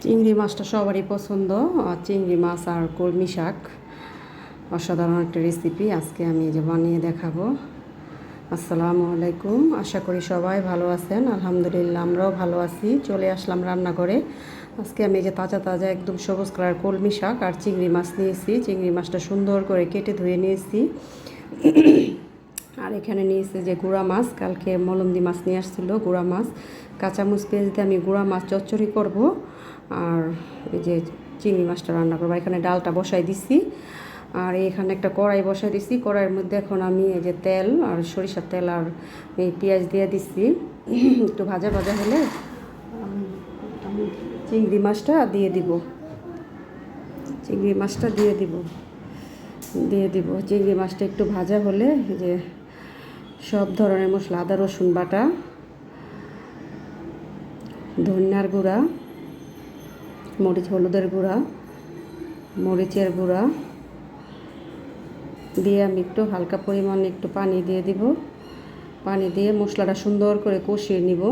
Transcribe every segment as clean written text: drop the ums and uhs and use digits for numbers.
চিংড়ি মাছটা সবারই পছন্দ। চিংড়ি মাছ আর কলমি শাক অসাধারণ একটা রেসিপি আজকে আমি যে বানিয়ে দেখাবো। আসসালামু আলাইকুম, আশা করি সবাই ভালো আছেন। আলহামদুলিল্লাহ আমরাও ভালো আছি। চলে আসলাম রান্না করে। আজকে আমি যে তাজা তাজা একদম সবুজ কালার কলমি শাক আর চিংড়ি মাছ নিয়েছি। চিংড়ি মাছটা সুন্দর করে কেটে ধুয়ে নিয়েছি। আর এখানে নিয়েছি যে গুঁড়া মাছ, কালকে মলন্দি মাছ নিয়ে আসছিলো গুঁড়া মাছ। কাঁচামরিচ পেঁয়াজ দিয়ে আমি গুঁড়া মাছ চচ্চড়ি করব। আর এই যে চিংড়ি মাছটা রান্না করবো। এখানে ডালটা বসাই দিছি। আর এখানে একটা কড়াই বসাই দিছি। কড়াইয়ের মধ্যে এখন আমি এই যে তেল আর সরিষার তেল আর এই পেঁয়াজ দিয়ে দিছি। একটু ভাজা ভাজা হলে আমি চিংড়ি মাছটা দিয়ে দিব। চিংড়ি মাছটা দিয়ে দিব চিংড়ি মাছটা একটু ভাজা হলে যে সব ধরনের মশলা, আদা রসুন বাটা, ধনিয়ার গুঁড়া, হলুদের গুঁড়া, মরিচের গুঁড়া দিয়ে আমি একটু হালকা পরিমাণে একটু পানি দিয়ে দিব। পানি দিয়ে মশলাটা সুন্দর করে কষিয়ে নিব।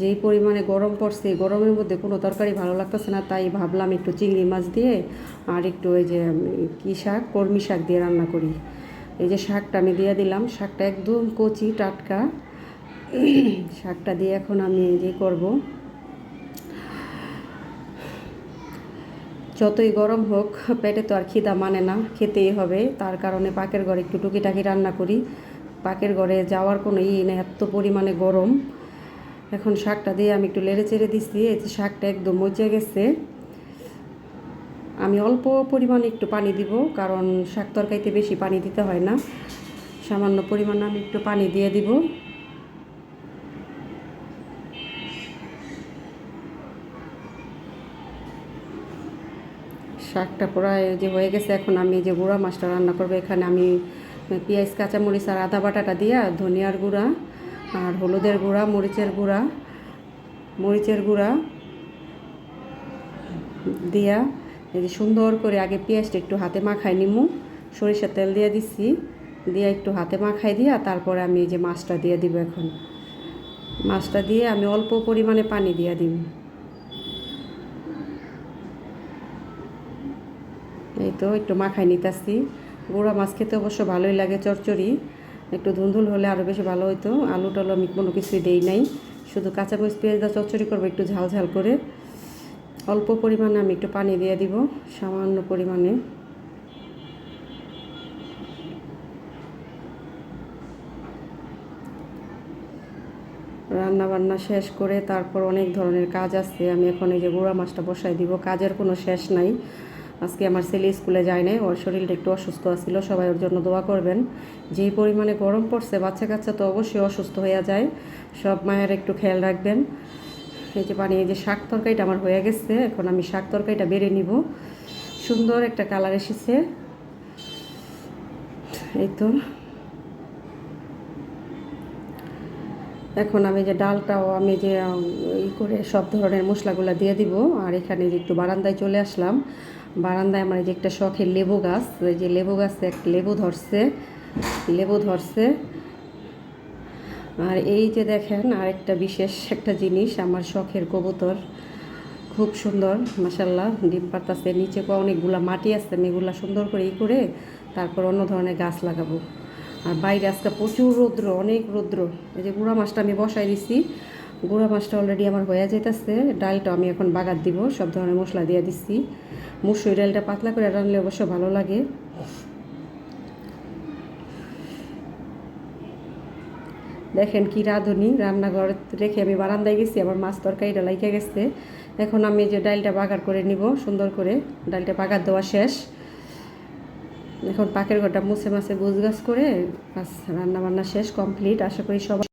যেই পরিমাণে গরম পড়ছে, গরমের মধ্যে কোনো তরকারি ভালো লাগতেছে না, তাই ভাবলাম একটু চিংড়ি মাছ দিয়ে আর একটু ওই যে কী শাক, কলমি শাক দিয়ে রান্না করি। এই যে শাকটা আমি দিয়ে দিলাম। শাকটা একদম কচি টাটকা। শাকটা দিয়ে এখন আমি যে করব, যতই গরম হোক পেটে তো আর খিদা মানে না, খেতেই হবে। তার কারণে পাকের ঘরে একটু টুকিটাকি রান্না করি। পাকের ঘরে যাওয়ার কোনো নেই, এত পরিমাণে গরম। এখন শাকটা দিয়ে আমি একটু লেড়ে চেড়ে দিচ্ছি। এই যে শাকটা একদম মজে গেছে। আমি অল্প পরিমাণে একটু পানি দিব, কারণ শাক তরকারিতে বেশি পানি দিতে হয় না। সামান্য পরিমাণে আমি একটু পানি দিয়ে দিব। শাকটা প্রায় যে হয়ে গেছে। এখন আমি যে গুঁড়া মাছটা রান্না করবো, এখানে আমি পেঁয়াজ, কাঁচামরিচ আর আদা বাটাটা দিয়া ধনিয়ার গুঁড়া আর হলুদের গুঁড়া, মরিচের গুঁড়া দিয়া এই যে সুন্দর করে আগে পেঁয়াজটা একটু হাতে মাখাই নিমু। সরিষার তেল দিয়ে দিচ্ছি, দিয়ে একটু হাতে মাখাই দিয়া তারপরে আমি এই যে মাছটা দিয়ে দিব। এখন মাছটা দিয়ে আমি অল্প পরিমাণে পানি দিয়ে দিব। এই তো একটু মাখাই নিতেছি। গুঁড়া মাছ খেতে অবশ্য ভালোই লাগে, চচ্চড়ি একটু ধুন্দুল হলে আরও বেশি ভালো হতো। আলু টালু আমি কোনো কিছুই দেই নাই, শুধু কাঁচামরিচ পেঁয়াজ দিয়ে চচ্চড়ি করবো একটু ঝাল ঝাল করে। অল্প পরিমাণে আমি একটু পানি দিয়ে দিব, সামান্য পরিমাণে। রান্না বান্না শেষ করে তারপর অনেক ধরনের কাজ আছে। আমি এখন এই যে গুঁড়া মাছটা বসাই দিব। কাজের কোনো শেষ নাই। আজকে আমার ছেলে স্কুলে যায় নাই, ওর শরীরটা একটু অসুস্থ ছিল। সবাই ওর জন্য দোয়া করবেন। যেই পরিমাণে গরম পড়ছে, বাচ্চা কাচ্চা তো অবশ্যই অসুস্থ হয়ে যায়। সব মায়ের একটু খেয়াল রাখবেন। এই যে পানি, এই যে শাক তরকারিটা আমার হয়ে গেছে। এখন আমি শাক তরকারিটা বেড়ে নিব। সুন্দর একটা কালার এসেছে। এই তো এখন আমি যে ডালটাও আমি যে করে সব ধরনের মশলাগুলো দিয়ে দিব। আর এখানে যে একটু বারান্দায় চলে আসলাম। বারান্দায় আমার যে একটা শখের লেবু গাছ, ওই যে লেবু গাছে একটা লেবু ধরছে। আর এই যে দেখেন আরেকটা বিশেষ একটা জিনিস, আমার শখের কবুতর খুব সুন্দর মাশাআল্লাহ ডিম পাড়তাছে। নিচে অনেকগুলা মাটি আছে, আমি এগুলা সুন্দর করে করে তারপর অন্য ধরনের গাছ লাগাবো। আর বাইরে আজকে প্রচুর রৌদ্র, অনেক রৌদ্র। এই যে গুঁড়া মাছটা আমি বসাই দিছি। গুঁড়া মাছটা অলরেডি আমার হয়ে যেতেছে। ডালটা আমি এখন বাগার দিব, সব ধরনের মশলা দিয়ে দিচ্ছি। মুসুরি ডালটা পাতলা করে রান্নলে অবশ্য ভালো লাগে। দেখেন কি রাঁধুনি, রান্নাঘর রেখে আমি বারান্দায় গেছি, আমার মাছ তরকারিটা লাইকে গেছে। এখন আমি যে ডালটা বাগার করে নিব সুন্দর করে। ডালটা বাগার দেওয়া শেষ। এখন পাকের ঘরটা মুছে মাছে গোছগাছ করে রান্না বান্না শেষ, কমপ্লিট। আশা করি সবাই